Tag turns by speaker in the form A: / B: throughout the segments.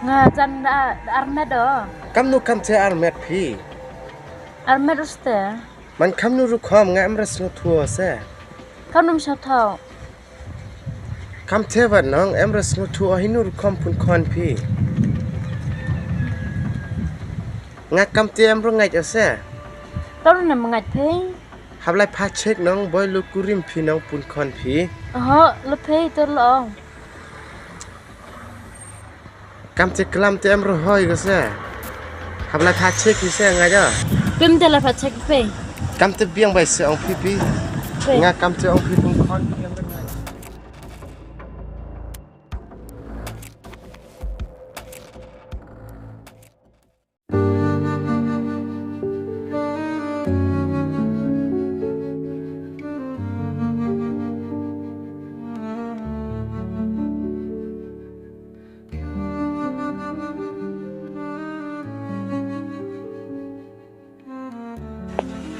A: Jan armed do.
B: Kam nu kam ce armed pi.
A: Armed uste.
B: Man kam nu rukom nga am ras nu thua se.
A: Kam num sa thau.
B: Kam ce wat nong am ras nu thua hi nu rukom pun kon pi. Nga kam ce am ro ngai ase.
A: Tau na mangat pe.
B: Hab lai pha chek nong boy lu kurim pi nong pun kon pi.
A: Le pe to lo.
B: Kam ce klam te am ro hoi ga se. Hab lai pha chek ki se ngai da.
A: Pim te la pha chek pe.
B: Kam te biang bai se ong pi. Nga kam ce ong pi pun kon pi am ro ngai.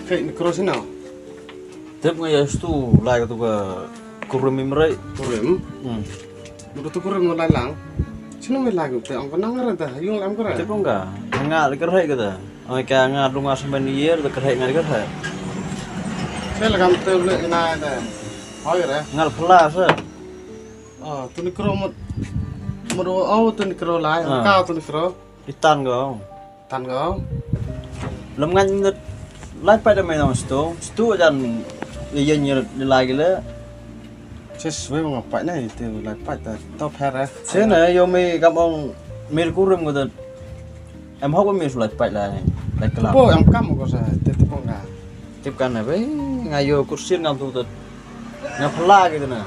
B: Fake Nigro sini nào?
C: Tiếp ngay ở stu lại cái tụi kurum imrai.
B: Kurim? Udah tuh kurim mulai lang. Sini mulai lagi tuh. Ang kenang nggak ada. Yung lam keren.
C: Tiếp không cả. Ngã lại cái gitu. Oi kayak ngã rumah sampai nier, the kerja ngã cái.
B: Saya lagi ambil tuh ini ada. Oh ya?
C: Ngã pelas ya.
B: Oh, tuh Nigro oh tuh Nigro lain. Kau tuh Nigro?
C: Itan kau.
B: Tan kau?
C: Belum ngã lại pada main orang stu aja iya nyir lagi le.
B: Saya sesuai mengapak nih itu lepas top hair ya.
C: Saya nih yo mi kampung mir kurum gitu. Em học mir sulit pak lah kelap.
B: Oh, yang kamu kau saya tetep enggak.
C: Tip kan apa? Ngayo kursi ngam tuh ngapela gitu nah.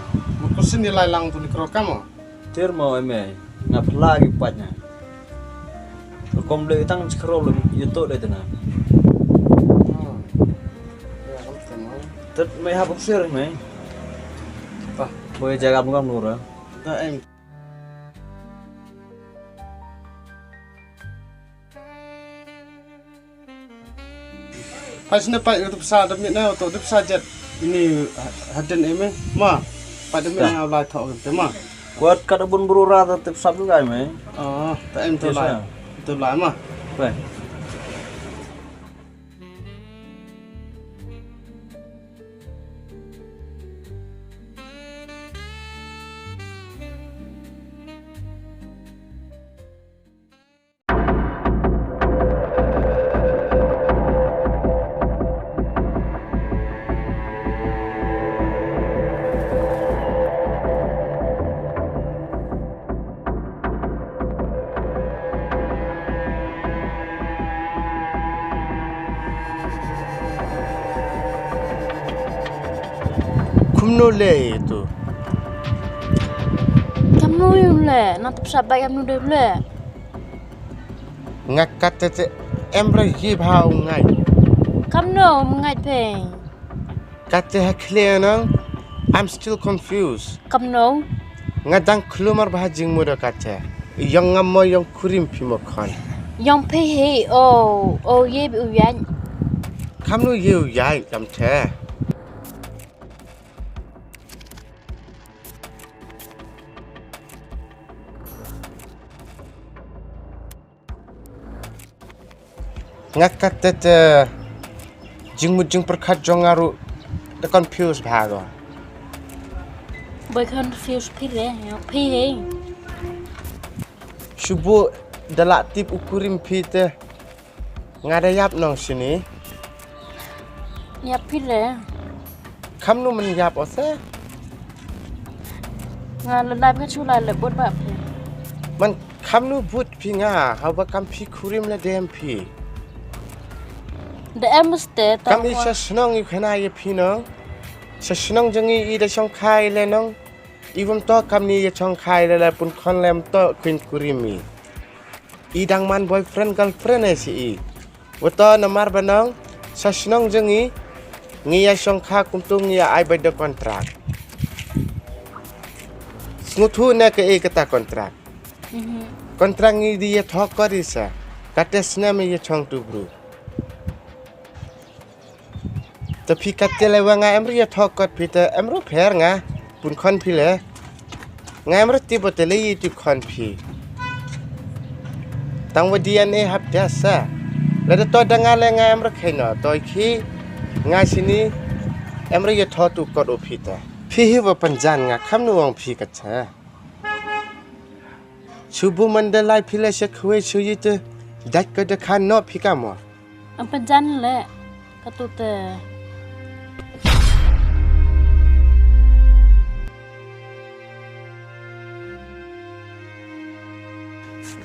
B: Kursi nilai lang tuh Nigro kamu?
C: Tir mau eme ngapela gitu paknya. Komplek tang scroll itu deh nah. Tất mấy hấp bốc xưa mấy bây giờ gặp con luôn rồi
B: em pas pak itu besar demi naik atau besar jet ini haden em mah pada demi naik lai thọ gitu mah
C: buat kada bun berura tetap sabtu gay mấy
B: tak em tu lai mah
C: vậy
B: kumno le itu
A: Kamu le, na tu sabai kamu de le.
B: ngakat tete emre hi bhau ngai
A: Kamu mangat pe.
B: kate ha clear nang I'm still confused
A: Kamu
B: ngadang klumar bahajing muda kate yang ngamo yang kurim pimokon
A: yang pe he ye bi uyan.
B: kamnu yu yai kam the ngakat tete jing perkat jongaru the confused bhago
A: Boy confused pe le, pe he.
B: Shubu dalak tip ukurim pite ngadayap nong sini
A: Ya pe le.
B: kamnu menyap ose
A: Lai ka chu lai le bot ba pe.
B: man kamnu but pinga hawa kam pi kurim la dem pi
A: De emste ta.
B: kam isha snong yu khana ye pino sa snong jangi I da chong khai le nong iwam to kam ni ye chong khai le pun khon lem to queen kurimi I dang man boyfriend girlfriend ai si wato namar banong sa snong jangi ngiya chong kha kumtung ngiya ai by the contract snuthu na ke kata contract contract ngi dia thok karisa katesna me ye chong tu bru tapi katele wanga emri ya thokot pita emro pher nga pun khon phi le nga emro ti botele yi ti khon phi ตั้งว่า DNA ฮับเดสะแล้วตัวดังงานแรงงานเอ็มรักให้หน่อตัวขี้งานสิ่งนี้เอ็มรักจะทอตุกอดอุพิตาพี่หิวปัญญางาคำนวงพี่กัดเธอชูบุมันเดลัยพี่เลชคุยชูยิตดัดก็จะขันนอพี่กามอ
A: อันเป็นจันแหละกระตุเต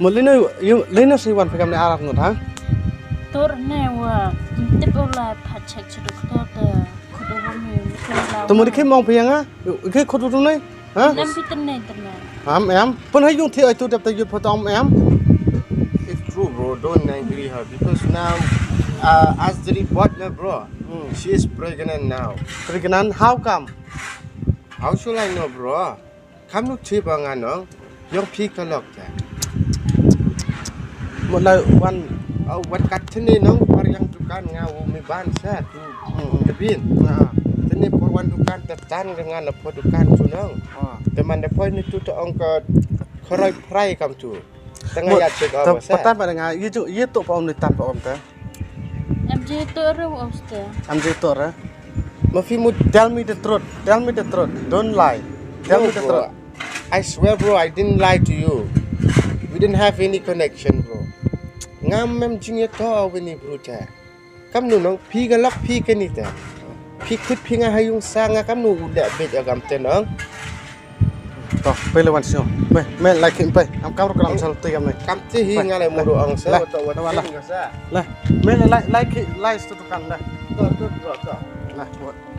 D: หมดเลยนะเลยนะสิวันไปกับในอารักหนุนฮะ
A: ตัวเนี่ยว่าติดอะไรผัดเช็คชุดตัวเตขุดว่ามี
D: ตัวมันแค่มองเพียงอ่ะแค่คนดูตรงไหนฮะ
A: น้ำพิจารณาตัวนั้น
D: แอมเพิ่นให้ยุ่งที่ไอ้ตัวจับแต่ยุดพอตอมแอม
B: It's true bro don't angry her because now as the report bro she is pregnant now
D: เพราะนั้น how come
B: how should I know bro คำนุที่บางงานน้องยกพี่ก็หลอกจ้ะ
D: หมดเลยวัน
B: เอาวันกัดที่นี่น้องพอยังทุการงานมีบ้านแท้ดูจะบินที่นี่พอวันทุการแต่ตั้งงานแล้วพอทุการทุน้องแต่มันได้พอนี่ทุกองก็คอยไพร่คำจูตั้งไงอยากเช็คเอา
D: แต่ปัตตานเป็นไงยี่ตัวปอมในตันปอมแต่
A: เอ็มจีตัวเรื่องออสเตอร์
D: เอ็มจีตัวเหรอมาฟิมุด tell me the truth tell me the truth don't lie tell me the truth
B: I swear bro I didn't lie to you we didn't have any connection broงามแม่จริงเนี่ยท้อวันนี้บรูจ้ะคำหนูน้องพี่ก็ล็อกพี่กันนี่แต่พี่คิดพี่งาให้ยุงสร้างคำหนูอุดเบ็ดกำเตน้อง
D: ต่อไปเลยวันเช้าไปแม่ไล่ขึ้นไปทำกำลังกำลังสลบตีกันเลย
B: กำที่หิงอะไรมูดูองเซ่ตัววันนี้ก็ซะ
D: เลยแม่ไล่สตุกันเลย
B: ต่อ
D: เลย